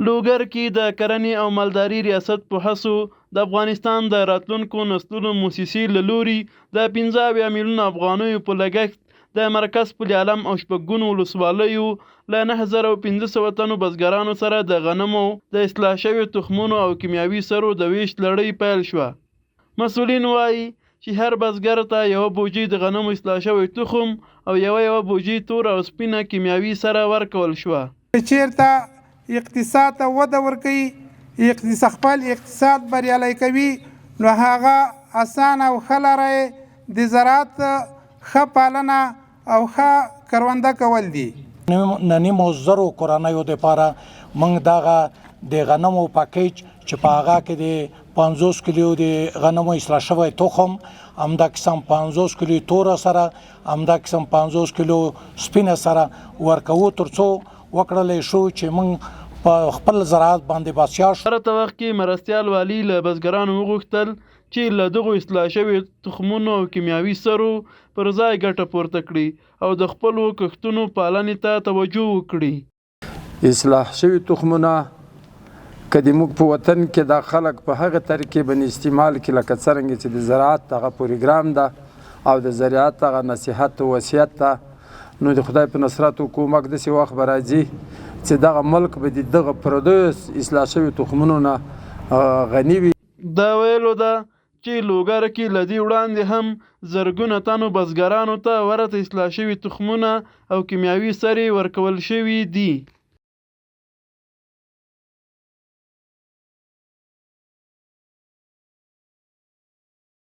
لوګر کې د کرنې او مالداري ریاست په هڅو د افغانستان د راتلونکو نسلونو موسسې له لوري د 15 میلیونه افغانیو په لګښت د مرکز پل عالم او شپږ ولسوالیو له 9500 تنو بزګرانو سره د غنمو د اصلاح شویو تخمونو او کیمیاوي سرو د ویش لړۍ پیل شوه. مسؤلین وایي چې هر بزګر ته یو بوجي د غنمو اصلاح شوی تخم او یو بوجي تور او سپینه کیمیاوي سره ورکول شوه. چیرته اقتصاد ته وده ورکوي، خپل اقتصاد بریالی کوي، نو هغه اسانه او ښه لاره د زراعت ښه پالنه او ښه کرونده کول دي. نیمو زرو کورنیو دپاره موږ دغه د غنمو پاکیج چې په هغه کې د 50 کیلو د غنمو اصلاح شوی تخم، همدا قسم 50 کیلو تور سره، همدا قسم 50 کیلو سپینه سره ورکوو، ترڅو وکړلی شو چې موږ په خپل زراعت باندې بسیا شو. هر وخت کې مرستیال والي له بزګرانو وغوښتل چې له دغو اصلاح شوي تخمونو او کیمیاوي سرو پر ځای ګټه پورته کړي او د خپلو کښتونو پالنې ته توجه وکړي. اصلاح شوي تخمونه که د موږ په وطن کې دا خلک په هغه طریقې باندې استعمال کړي لکه څرنګه چې د زراعت هغه پروګرام ده او د زراعت هغه نصیحت او وصیت ده، نو د خدای په نصرت حکومت داسې وخت به راځي چې دغه ملک به د دغه پردیس اصلاح شوي تخمونو نه غني وي. دا ویلو ده چې لوګر کې له دې وړاندې هم زرګونه تنو بزګرانو ته ورته اصلاح شوي تخمونه او کیمیاوي سرې ورکول شوي دي.